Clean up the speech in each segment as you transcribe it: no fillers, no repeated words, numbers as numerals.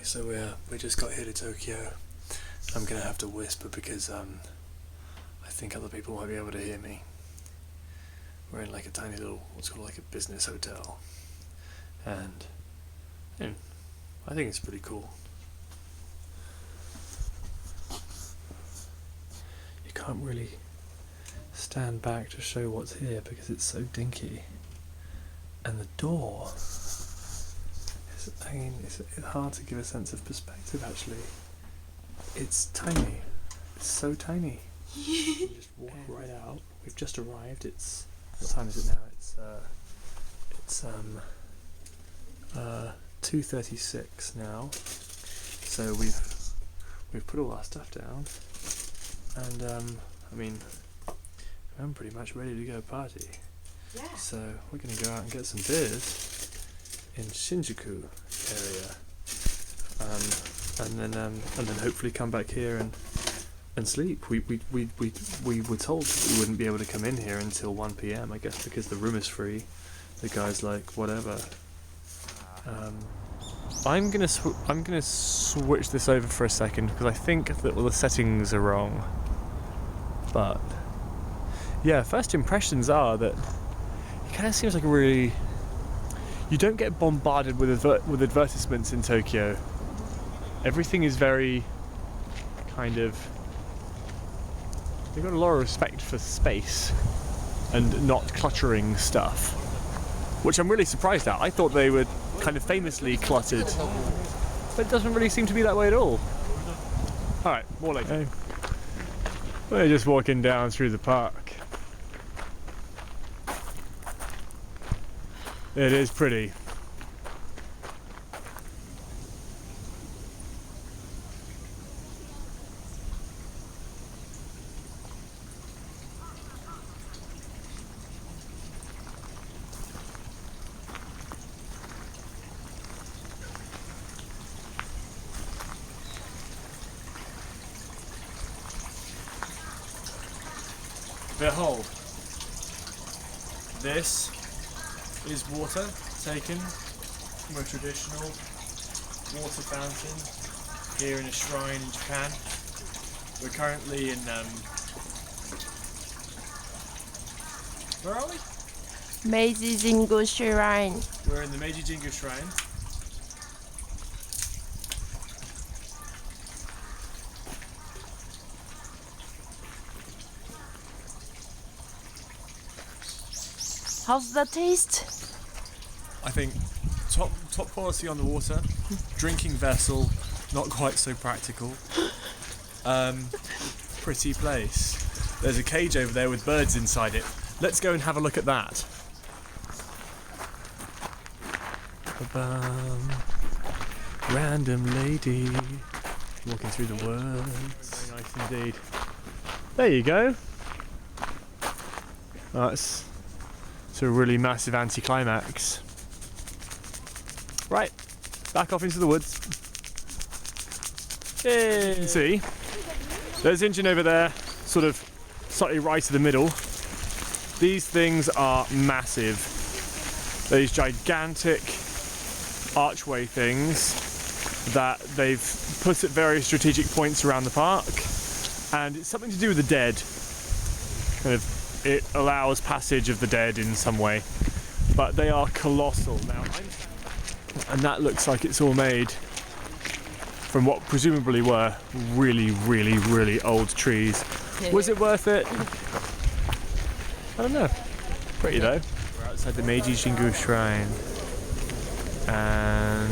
So we just got here to Tokyo. I'm gonna have to whisper because I think other people might be able to hear me. We're in like a tiny little, what's called like a business hotel, and I think it's pretty cool. You can't really stand back to show what's here because it's so dinky, and the door. It's hard to give a sense of perspective actually. It's tiny. It's so tiny. You just walk right out. We've just arrived. What time is it now? It's 2:36 now. So we've put all our stuff down, and I'm pretty much ready to go party. Yeah. So we're gonna go out and get some beers in Shinjuku area, and then hopefully come back here and sleep. We were told that we wouldn't be able to come in here until 1 p.m. I guess because the room is free. The guy's like, whatever. I'm gonna switch this over for a second because I think that all the settings are wrong. But yeah, first impressions are that it kind of seems like a really. You don't get bombarded with advertisements in Tokyo. Everything is very kind of. They've got a lot of respect for space and not cluttering stuff, which I'm really surprised at. I thought they were kind of famously cluttered, but it doesn't really seem to be that way at all. Alright, more later. We're just walking down through the park. It is pretty. Behold, this is water taken from a traditional water fountain here in a shrine in Japan. We're currently in where are we? Meiji Jingu Shrine. We're in the Meiji Jingu Shrine. How's the taste? I think top quality on the water. Drinking vessel, not quite so practical. Pretty place. There's a cage over there with birds inside it. Let's go and have a look at that. Random lady walking through the woods. Very nice indeed. There you go. That's a really massive anticlimax. Right, back off into the woods. Yay. You can see, there's Eunjin over there, sort of slightly right to the middle. These things are massive. These gigantic archway things that they've put at various strategic points around the park, and it's something to do with the dead. Kind of, it allows passage of the dead in some way, but they are colossal now, and that looks like it's all made from what presumably were really old trees. Was it worth it? I don't know. Pretty though. We're outside the Meiji Jingu Shrine, and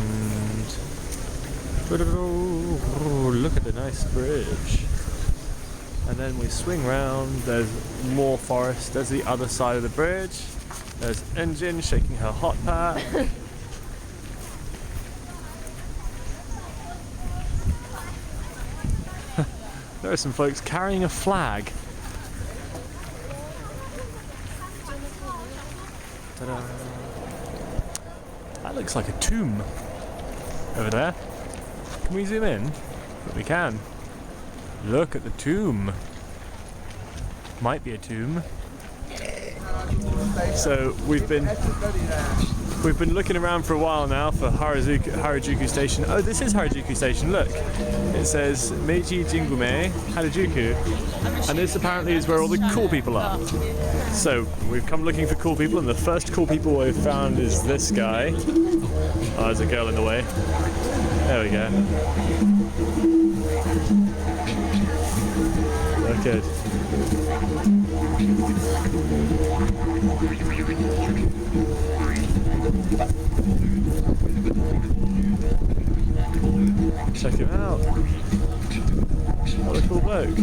look at the nice bridge. And then we swing round, there's more forest, there's the other side of the bridge. There's Eunjin shaking her hot pack. There are some folks carrying a flag. Ta-da. That looks like a tomb over there. Can we zoom in? But we can. Look at the tomb. Might be a tomb. So we've been We've been looking around for a while now for Harajuku Station. Oh, this is Harajuku Station, look. It says Meiji Jingume Harajuku. And this apparently is where all the cool people are. So, we've come looking for cool people, and the first cool people we've found is this guy. Oh, there's a girl in the way. There we go. Look good. Check him out. What a cool bloke.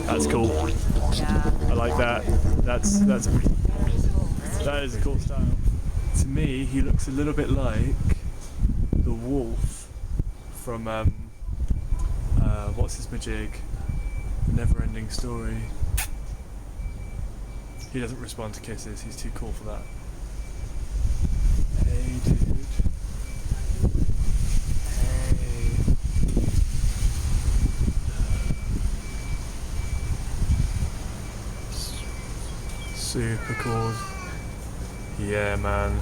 That's cool. Yeah. I like that. That is a cool style. To me, he looks a little bit like the wolf from what's his majig? Never Ending Story. He doesn't respond to kisses. He's too cool for that. Hey, dude. Hey. Super cool. Yeah, man.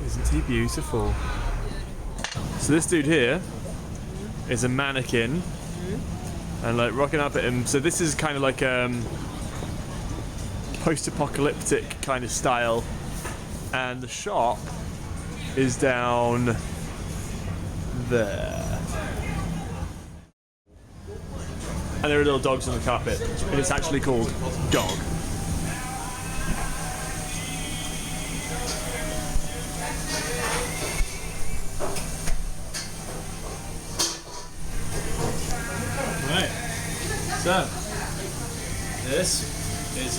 Isn't he beautiful? So this dude here is a mannequin and like rocking up at him. So this is kind of like post-apocalyptic kind of style, and the shop is down there. And there are little dogs on the carpet, and it's actually called Dog. Right, so this is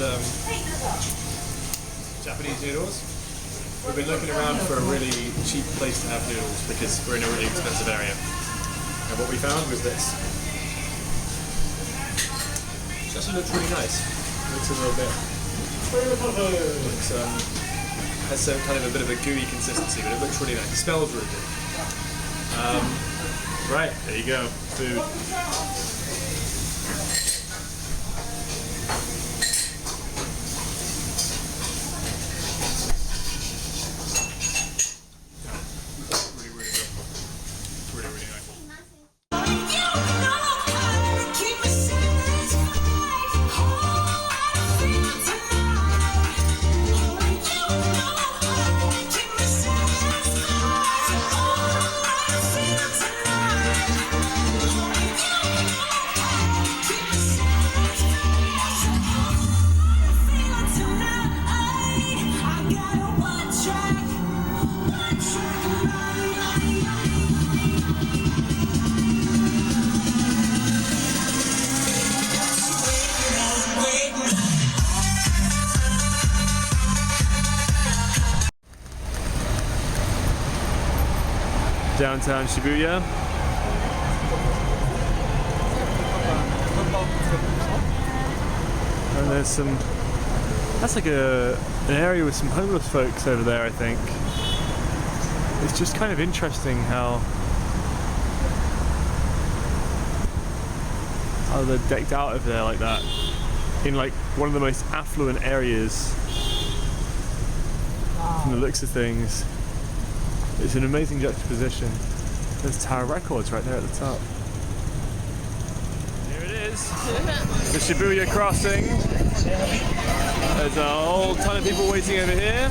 Japanese noodles. We've been looking around for a really cheap place to have noodles because we're in a really expensive area. And what we found was this. It actually looks really nice. It looks a little bit. Looks, has some kind of a bit of a gooey consistency, but it looks really nice. It smells really good. Right, there you go. Food. Downtown Shibuya. And there's some, that's like an area with some homeless folks over there, I think. It's just kind of interesting how they're decked out over there like that, in like one of the most affluent areas. From the looks of things. It's an amazing juxtaposition. There's Tower Records right there at the top. Here it is, the Shibuya crossing. There's a whole ton of people waiting over here.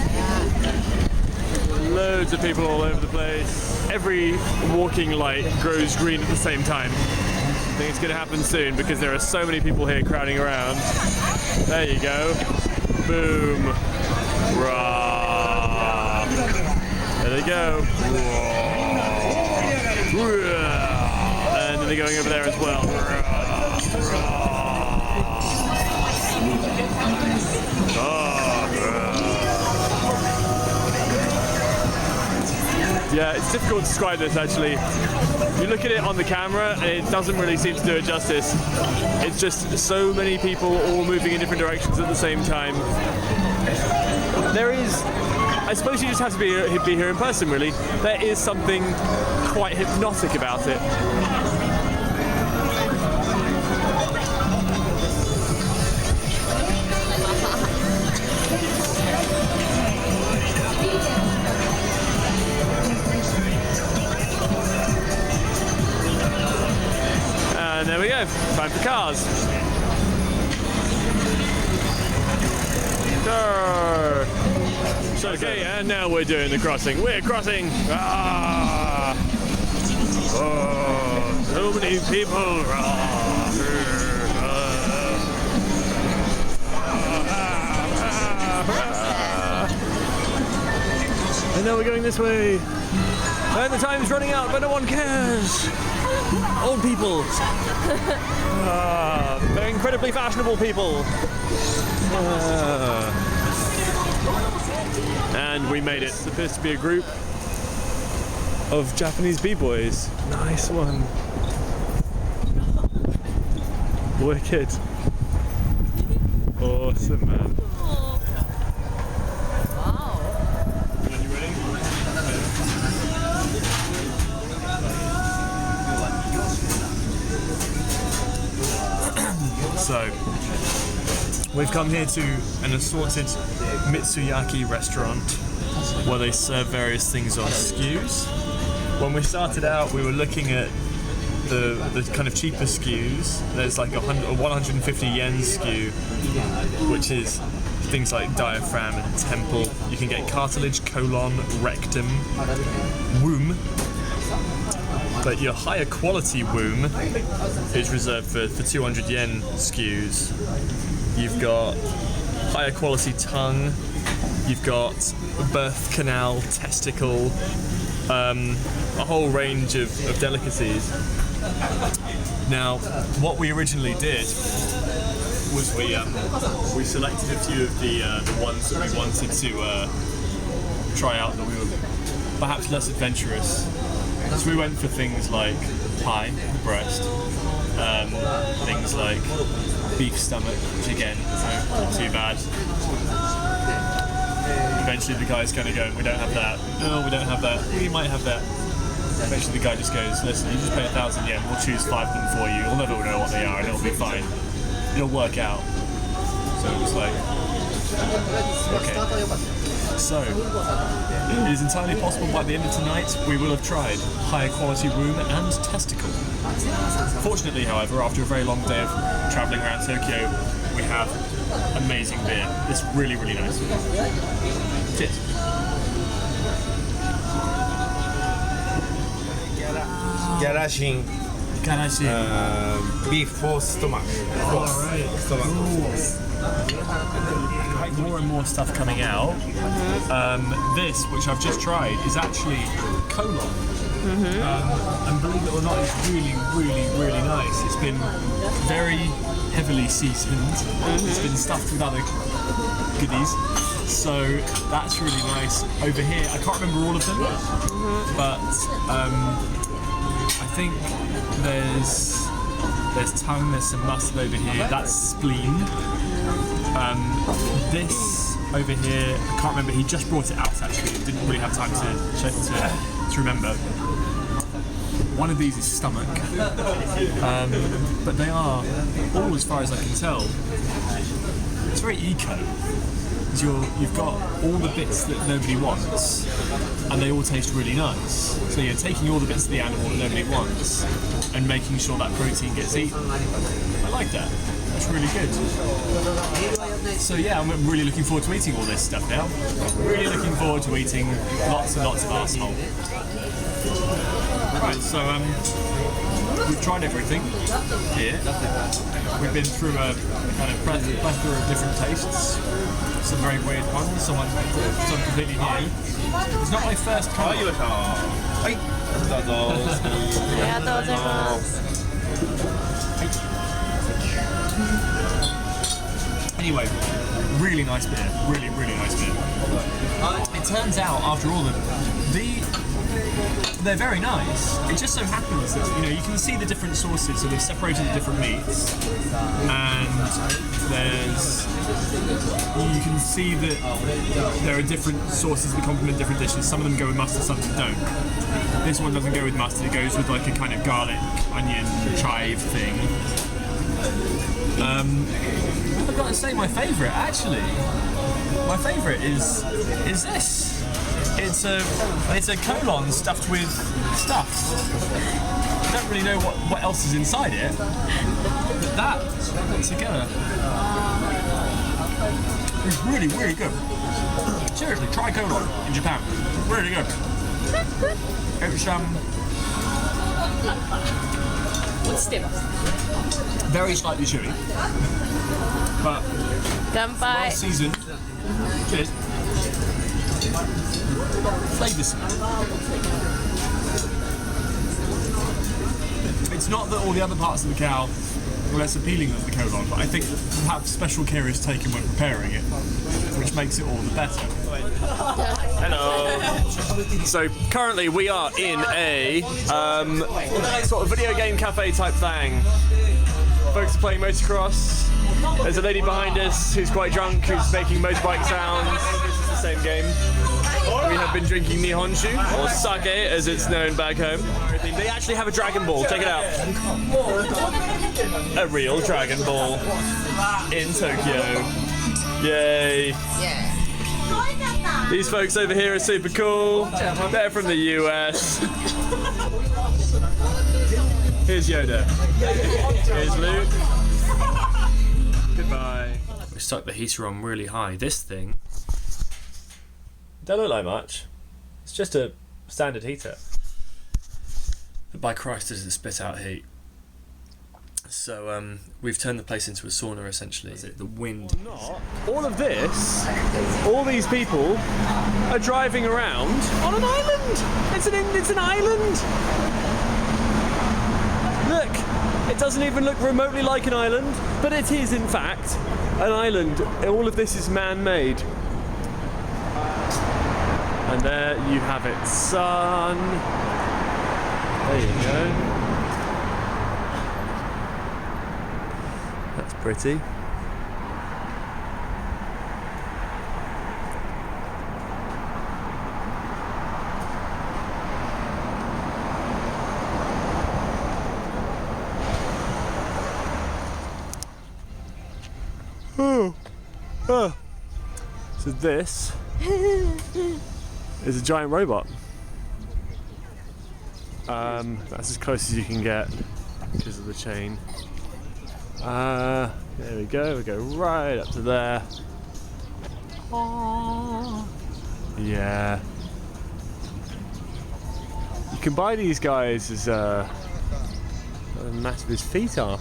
Loads of people all over the place. Every walking light grows green at the same time. I think it's going to happen soon because there are so many people here crowding around. There you go. Boom. Rah. There they go. And then they're going over there as well. Yeah, it's difficult to describe this actually. You look at it on the camera and it doesn't really seem to do it justice. It's just so many people all moving in different directions at the same time. There is, I suppose you just have to be here in person really. There is something quite hypnotic about it. And there we go, time for cars. Grrr. Okay, and now we're doing the crossing. We're crossing! Ah! Oh, so many people! And now we're going this way. And the time's running out, but no one cares. Old people. They're incredibly fashionable people. And we made it. It's supposed to be a group of Japanese b-boys. Nice one. Wicked. Awesome, man. Wow. Are you ready? So, we've come here to an assorted Mitsuyaki restaurant where they serve various things on skews. When we started out, we were looking at the kind of cheaper skews. There's like a 150 yen skew, which is things like diaphragm and temple. You can get cartilage, colon, rectum, womb. But your higher quality womb is reserved for 200 yen skews. You've got higher quality tongue, you've got birth canal, testicle, a whole range of delicacies. Now, what we originally did was we selected a few of the ones that we wanted to try out that we were perhaps less adventurous. So we went for things like pie, breast, things like beef stomach, which again, not too bad. Eventually the guy's kind of going, we don't have that. No, we don't have that. We might have that. Eventually the guy just goes, listen, you just pay 1,000 yen, we'll choose 5 of them for you. You'll never know what they are and it'll be fine. It'll work out. So it was like, okay. So, it is entirely possible by the end of tonight we will have tried higher quality womb and testicle. Fortunately, however, after a very long day of travelling around Tokyo, we have amazing beer. It's really, really nice. Cheers. Garashin. Beef for stomach. More and more stuff coming out. This, which I've just tried, is actually colon. And believe it or not, it's really, really, really nice. It's been very heavily seasoned. It's been stuffed with other goodies. So that's really nice. Over here, I can't remember all of them, but I think there's tongue, there's some muscle over here. That's spleen. This over here, I can't remember. He just brought it out actually. Didn't really have time to remember. One of these is stomach, but they are all, as far as I can tell, it's very eco. You've got all the bits that nobody wants, and they all taste really nice. So you're taking all the bits of the animal that nobody wants, and making sure that protein gets eaten. I like that. That's really good. So yeah, I'm really looking forward to eating all this stuff now. Really looking forward to eating lots and lots of arsehole. Right, so we've tried everything here. We've been through a kind of plethora of different tastes. Some very weird ones, some completely new. It's not my first time. Anyway, really nice beer. Really, really nice beer. It turns out, after all, the They're very nice. It just so happens that you can see the different sauces, so they've separated the different meats, and you can see that there are different sauces that complement different dishes. Some of them go with mustard, some of them don't. This one doesn't go with mustard; it goes with like a kind of garlic, onion, chive thing. I've got to say, my favourite actually. My favourite is this. It's a colon stuffed with stuff. I don't really know what else is inside it, but that together is really, really good. Seriously, try colon in Japan. Really good. It's very slightly chewy, but well seasoned. Cheers. Flavoursome. It's not that all the other parts of the cow are less appealing than the colon, but I think perhaps special care is taken when preparing it, which makes it all the better. Hello. So currently we are in a sort of video game cafe type thing. Folks are playing motocross. There's a lady behind us who's quite drunk, who's making motorbike sounds. This is the same game. We have been drinking Nihonshu, or sake as it's known back home. They actually have a Dragon Ball, check it out. A real Dragon Ball in Tokyo. Yay. Yeah. These folks over here are super cool. They're from the US. Here's Yoda. Here's Luke. Goodbye. We stuck the heater on really high. This thing don't look like much. It's just a standard heater. But by Christ, does it spit out heat. So we've turned the place into a sauna essentially. The wind. All of this, all these people are driving around on an island. It's an island. Look, it doesn't even look remotely like an island, but it is in fact an island. All of this is man-made. And there you have it, sun. There you go. That's pretty. Oh. So this is a giant robot. That's as close as you can get because of the chain. There we go right up to there. Aww. Yeah. You can buy these guys as massive his feet are.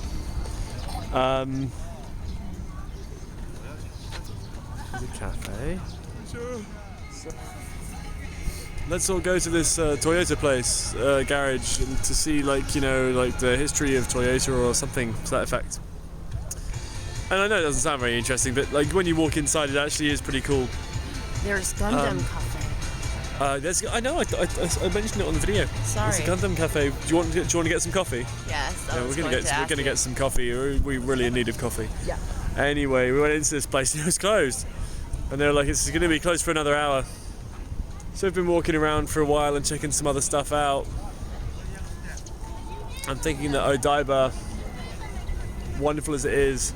There's a cafe. Let's all go to this Toyota place, garage, and to see like the history of Toyota or something to that effect. And I know it doesn't sound very interesting, but like when you walk inside, it actually is pretty cool. There's Gundam Cafe. I know. I mentioned it on the video. Sorry. It's a Gundam Cafe. Do you want to get some coffee? Yes. We're gonna get some coffee. We're really in need of coffee. Yeah. Anyway, we went into this place and it was closed, and they were like, "It's going to be closed for another hour." So we've been walking around for a while and checking some other stuff out. I'm thinking that Odaiba, wonderful as it is,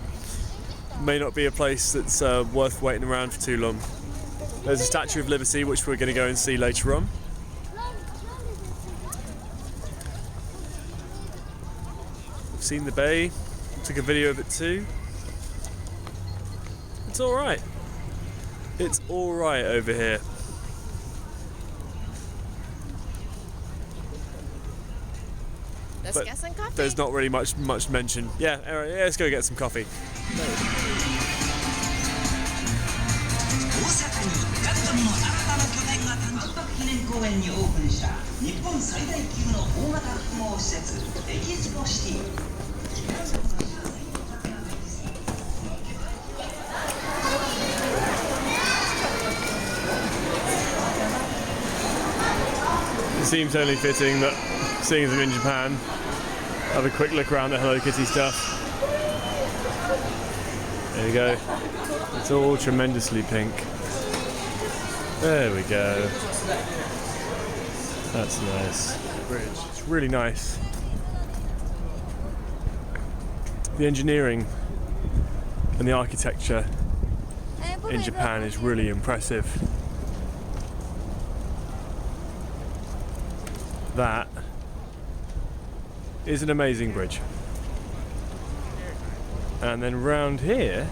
may not be a place that's worth waiting around for too long. There's a Statue of Liberty, which we're going to go and see later on. We've seen the bay, took a video of it too. It's alright. It's alright over here. Let's get some coffee. There's not really much mention. Yeah, alright, let's go get some coffee. seems only fitting that, seeing as I'm in Japan, have a quick look around the Hello Kitty stuff. There you go. It's all tremendously pink. There we go. That's nice. Bridge. It's really nice. The engineering and the architecture in Japan is really impressive. That is an amazing bridge. And then round here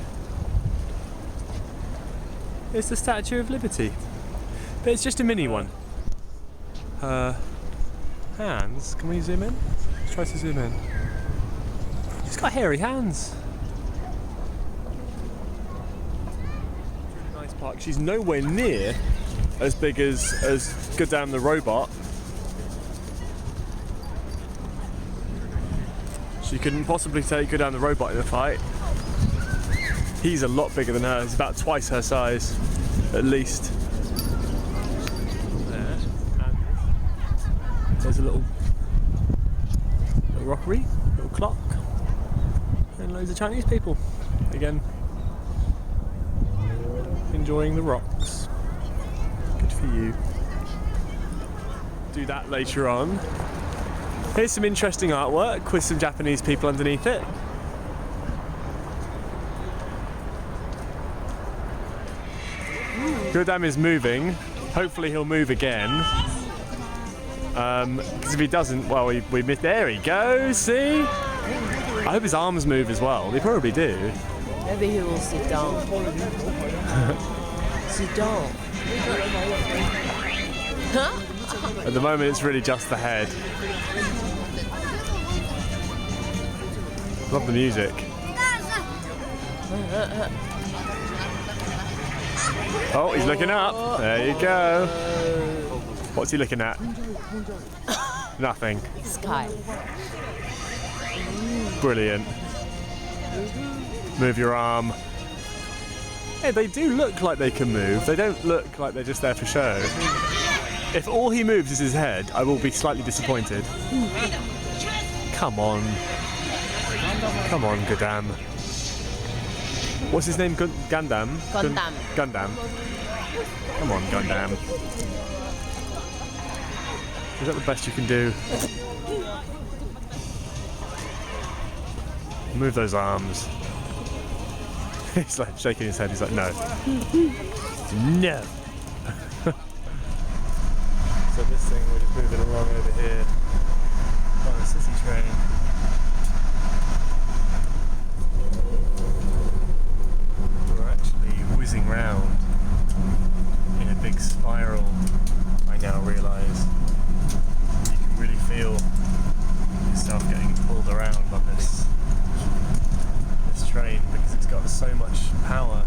is the Statue of Liberty. But it's just a mini one. Her hands, can we zoom in? Let's try to zoom in. She's got hairy hands. Really nice park. She's nowhere near as big as Gundam the robot. She couldn't possibly take Gundam the robot in a fight. He's a lot bigger than her. He's about twice her size, at least. There. And there's a little rockery, little clock, and loads of Chinese people. Again, enjoying the rocks. Good for you. Do that later on. Here's some interesting artwork with some Japanese people underneath it. Gundam is moving. Hopefully he'll move again. Because if he doesn't, well, we missed. There he goes, see? I hope his arms move as well. They probably do. Maybe he will sit down. Sit down. Huh? At the moment it's really just the head. Love the music. Oh, he's looking up. There you go. What's he looking at? Nothing. Sky. Brilliant. Move your arm. Hey, they do look like they can move. They don't look like they're just there for show. If all he moves is his head, I will be slightly disappointed. Come on. Come on, Gundam. What's his name? Gundam? Gundam. Gundam. Come on, Gundam. Is that the best you can do? Move those arms. He's like shaking his head. He's like, no. No. So this thing, we're just moving along over here on a city train. We're actually whizzing round in a big spiral. I now realise you can really feel yourself getting pulled around on this train because it's got so much power.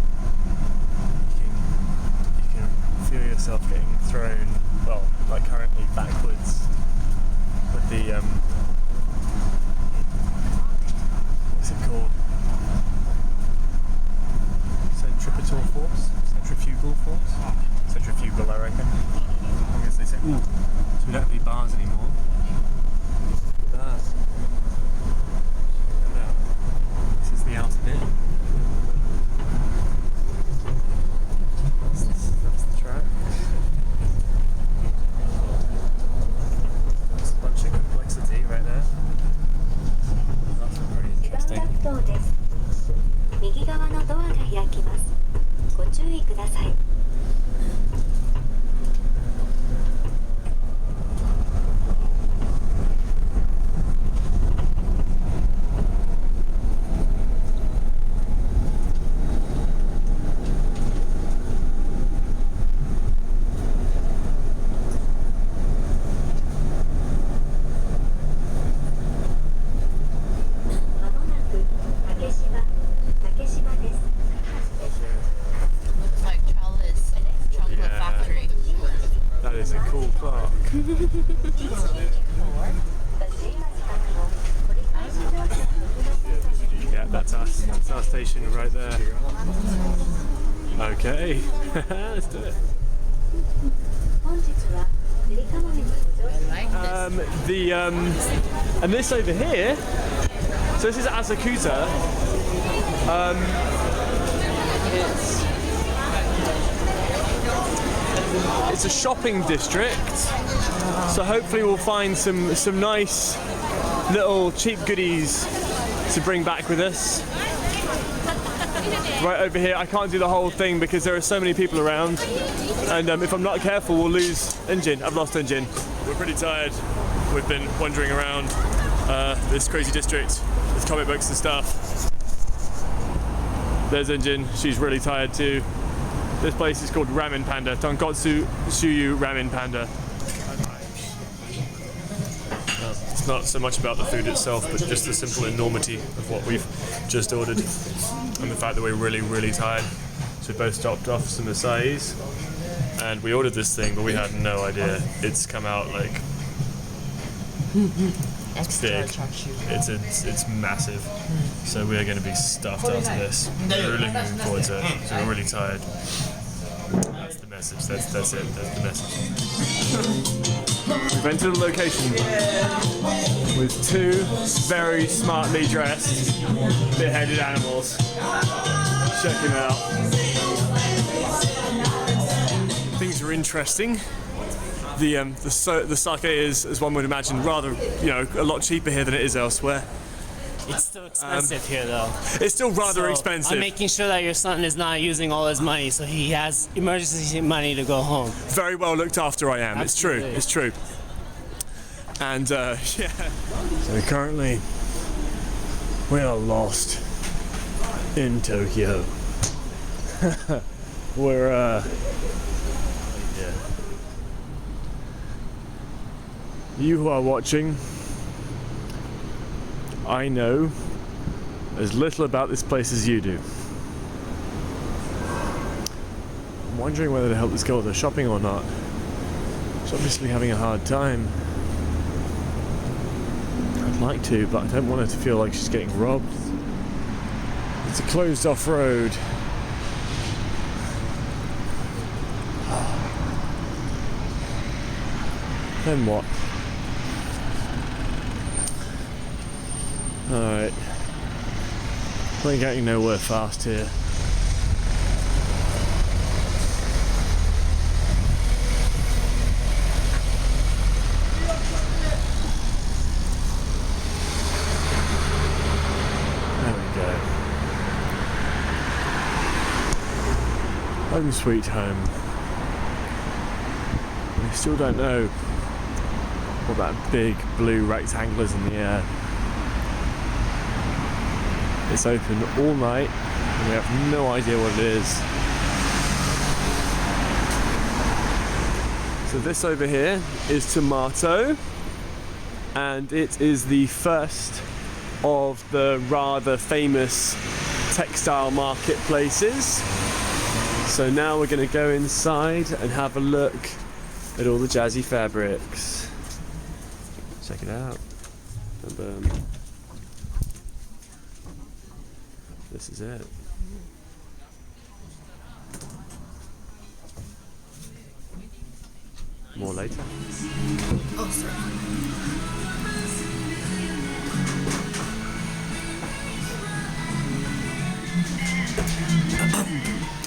You can feel yourself getting thrown, well, like currently backwards with the what's it called? Centripetal force? Centrifugal force? Centrifugal, I reckon. I guess they say, ooh, so we don't have any bars anymore. Look at that. This is the outer bit. That's the track. There's a bunch of complexity right there. That's very interesting. 右側のドアが開きます。ご注意ください。Looks like Charlie's chocolate factory. That is a cool park. Yeah, that's us. That's our station right there. Okay, let's do it. 本日は And this over here, so this is Asakusa. It's a shopping district, so hopefully we'll find some nice little cheap goodies to bring back with us. Right over here, I can't do the whole thing because there are so many people around, and if I'm not careful we'll lose Eunjin. I've lost Eunjin. We're pretty tired. We've been wandering around this crazy district with comic books and stuff. There's Eunjin, she's really tired too. This place is called Ramen Panda, Tonkotsu Shuyu Ramen Panda. It's not so much about the food itself, but just the simple enormity of what we've just ordered. And the fact that we're really, really tired. So we both stopped off some acais, and we ordered this thing, but we had no idea. It's come out like it's big. It's massive. So we are going to be stuffed after this. We're really looking forward to it. So we're really tired. That's the message. That's it. That's the message. We've entered a location with two very smartly dressed, beheaded animals. Check him out. Things are interesting. The sake is, as one would imagine, rather, a lot cheaper here than it is elsewhere. It's still expensive here, though. It's still rather expensive. I'm making sure that your son is not using all his money, so he has emergency money to go home. Very well looked after I am. Absolutely. It's true. And yeah. So currently, we are lost in Tokyo. We're yeah. You who are watching, I know as little about this place as you do. I'm wondering whether to help this girl with her shopping or not. She's obviously having a hard time. I'd like to, but I don't want her to feel like she's getting robbed. It's a closed off road. Then what? Alright. We ain't getting nowhere fast here. There we go. Home sweet home. We still don't know what that big blue rectangle is in the air. It's open all night, and we have no idea what it is. So this over here is tomato, and it is the first of the rather famous textile marketplaces. So now we're going to go inside and have a look at all the jazzy fabrics. Check it out. Boom, boom. This is it. More later. Oh, sorry.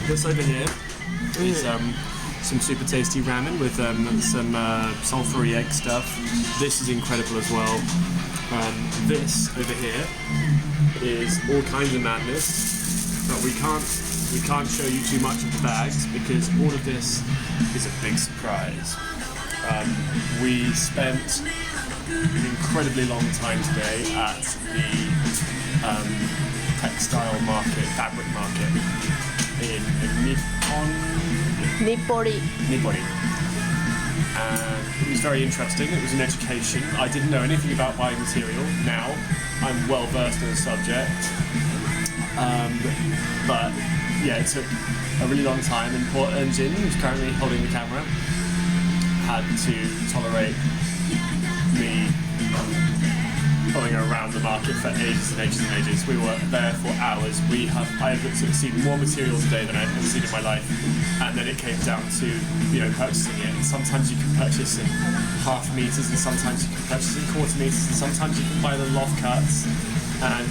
This over here is some super tasty ramen with some sulfury egg stuff. This is incredible as well. This over here is all kinds of madness, but we can't show you too much of the bags because all of this is a big surprise. We spent an incredibly long time today at the textile market, fabric market in Nippori. And it was very interesting. It was an education. I didn't know anything about biomaterial. Now I'm well versed in the subject. But yeah, it took a really long time, and poor Eunjin, who's currently holding the camera, had to tolerate me going going around the market for ages and ages and ages. We were there for hours. I have seen more materials a day than I've ever seen in my life. And then it came down to, purchasing it. And sometimes you can purchase in half meters, and sometimes you can purchase in quarter meters, and sometimes you can buy the loft cuts, and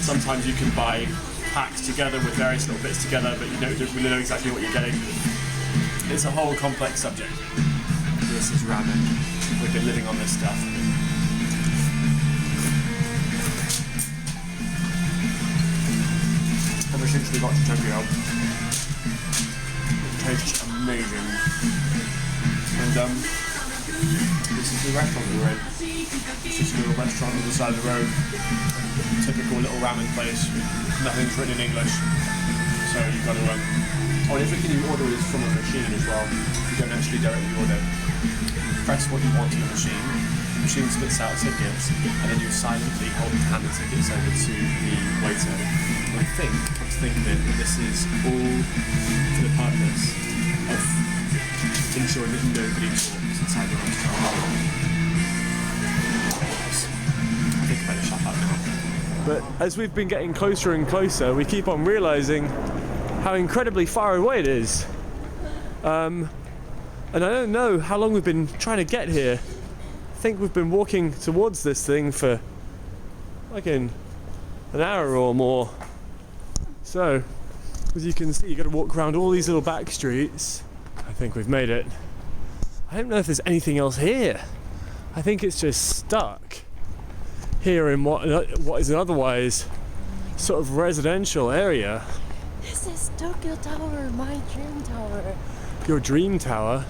sometimes you can buy packs together with various little bits together, but you don't really know exactly what you're getting. It's a whole complex subject. This is ramen. We've been living on this stuff. Ever since we got to Tokyo, it tastes amazing. And this is the restaurant we were in. It's just a little restaurant on the side of the road. Typical little ramen place. Nothing's written in English. So you've got to everything you order is from a machine as well. You don't actually directly order. Press what you want in the machine. The machine spits out tickets, and then you silently hand the tickets over to the waiter. And I think, come to think of it, this is all for the purpose of ensuring that nobody talks inside the restaurant. I think I better shut up now. But as we've been getting closer and closer, we keep on realising how incredibly far away it is. And I don't know how long we've been trying to get here. I think we've been walking towards this thing for like an hour or more. So, as you can see, you've got to walk around all these little back streets. I think we've made it. I don't know if there's anything else here. I think it's just stuck here in what is an otherwise sort of residential area. This is Tokyo Tower, my dream tower. Your dream tower?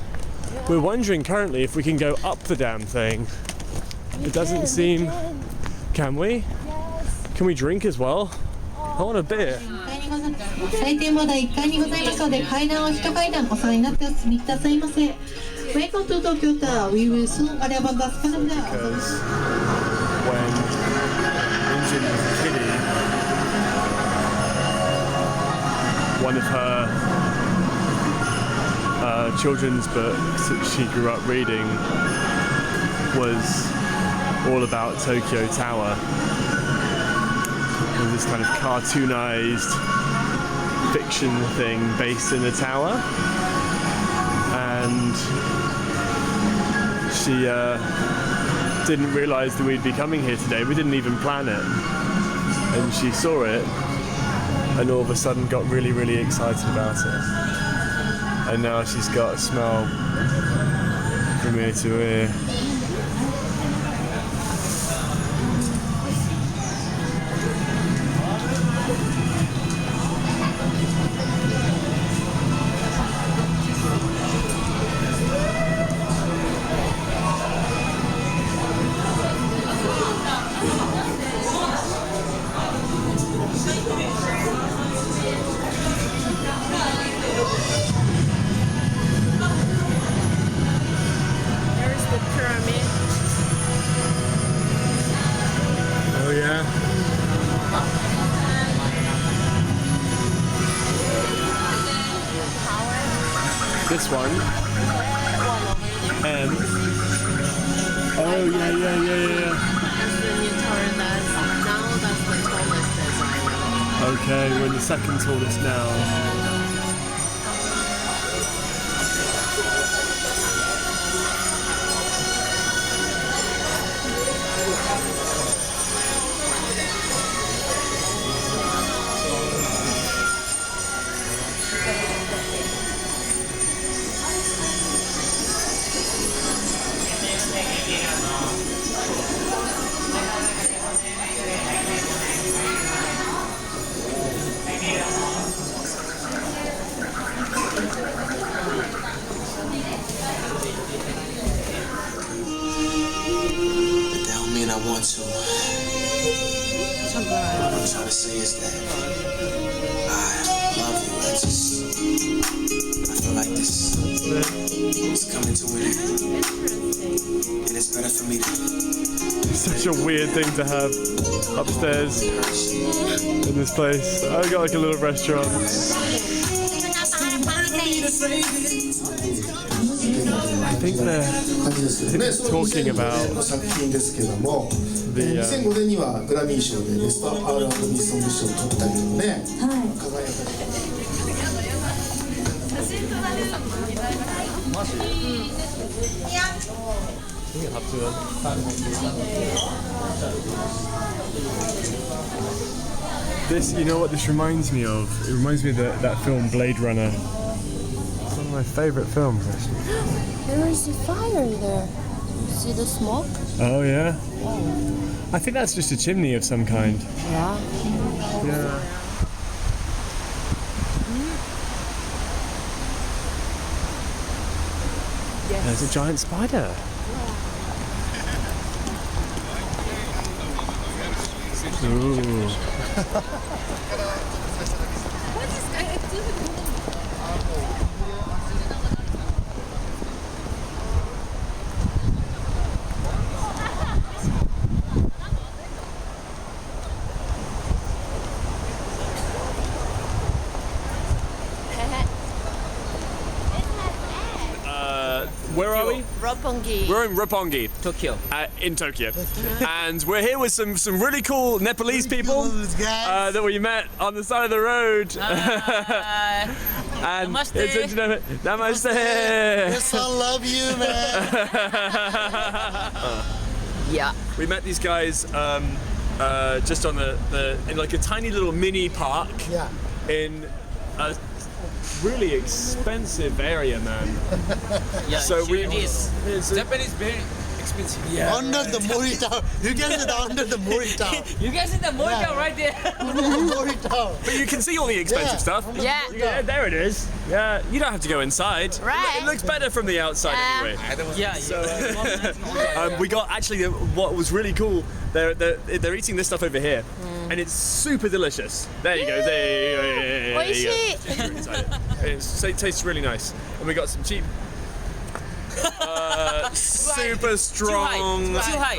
Yeah. We're wondering currently if we can go up the damn thing. It doesn't seem... Can we? Yes. Can we drink as well? I want a beer. 採点まだ1階にございますので、階段は1階段お下がりになってお進みくださいませ。Welcome to Tokyo Tower. We will soon arrive at the calendar. Because when Eunjin was a kiddie, one of her children's books that she grew up reading was all about Tokyo Tower. It was this kind of cartoonized fiction thing based in the tower, and she didn't realize that we'd be coming here today. We didn't even plan it, and she saw it and all of a sudden got really, really excited about it. And now she's got a smell from ear to ear. There's the pyramid. Oh yeah. This one. M. Oh yeah. That's the new tower that's the tallest design. Okay, we're in the second tallest now. I want to. What I'm trying to say is that I love you. I feel like this is coming to an end, and it's better for me to. Such a weird thing to have upstairs in this place. I got like a little restaurant. I think they're talking about the 2005年にはグラミー賞でベスト R&B ソング賞を取ったりとかね、輝かれてThis, you know what this reminds me of? It reminds me of that film Blade Runner. It's one of my favourite films, actually. There is a fire there. You see the smoke? Oh yeah? I think that's just a chimney of some kind. Yeah. Yeah. There's a giant spider. Ooh. Where are we? Roppongi. We're in Roppongi, Tokyo. in Tokyo, and we're here with some really cool Nepalese people that we met on the side of the road. And Namaste. Namaste. Yes, I love you, man. Yeah. We met these guys just on in like a tiny little mini park Yeah. in a really expensive area, man. Yeah, So sure we it is. Japan is very expensive. Yeah. Under the Mori Tower. You guys are under the Mori Tower. You guys in the Morita right there. Under the Mori Tower. But you can see all the expensive Yeah. stuff. Yeah. Yeah, there it is. Yeah, you don't have to go inside. Right. It looks better from the outside anyway. Yeah, We got actually what was really cool. They're eating this stuff over here, and it's super delicious. There you go. There you go. Oishi. It tastes really nice, and we got some cheap, super strong. Chuhai.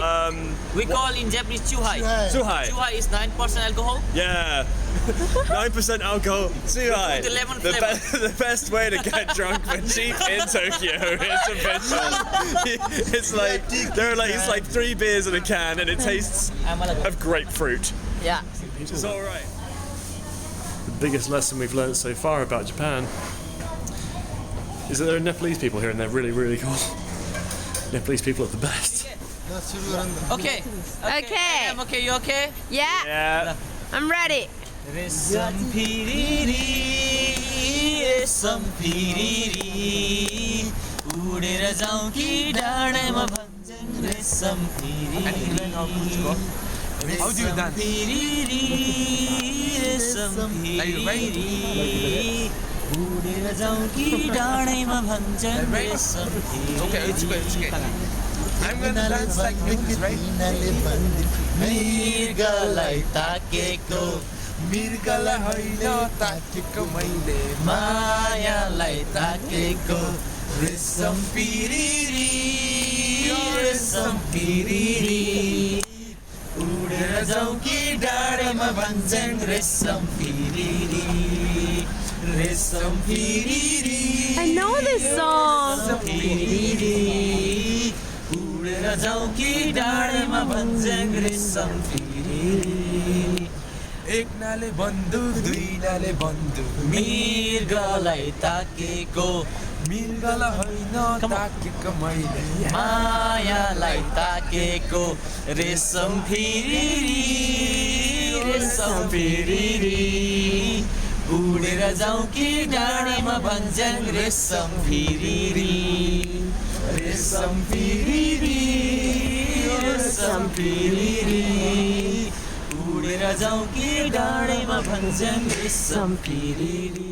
We call in Japanese chuhai. Suhai. Chuhai is 9% alcohol. Yeah, 9% alcohol. Suhai. With the lemon flavor. The best way to get drunk for cheap in Tokyo is official. It's like it's like 3 beers in a can, and it tastes of grapefruit. Yeah. Which is all right. The biggest lesson we've learned so far about Japan is that there are Nepalese people here, and they're really, really cool. Nepalese people are the best. Okay. Okay. I'm okay. You okay? Yeah. Yeah. I'm ready. Resam piriri, resam piriri, udera जाऊं कि डाँडामा भन्छन् resam piriri. How do you dance? Resam piriri, udera जाऊं कि डाँडामा भन्छन् resam piriri. Okay, it's good, it's good. I'm gonna dance like this, right? मृगलाई ताकेको मृगलाई होइन ताकेको मैले मायालाई ताकेको रेशम पिरिरी रेशम पिरिरी उडेर जाउँ कि डाँडामा भन्छन् रेशम पिरिरी रेशम पिरिरी I know this song. पिरिरी उडेर जाउँ कि डाँडामा भन्छन् रेशम पिरिरी एक नाले बन्दुक दुई नाले बन्दुक मृगलाई ताकेको मृगलाई होइन ताकेको मैले मायालाई ताकेको रेशम फिरिरी रेशम फिरिरी उडेर जाउँ कि डाँडीमा भन्छन् रेशम फिरिरी रेशम फिरिरी रेशम फिरिरी उडेर जाउँ कि डाँडीमा भन्छन् रेशम फिरिरी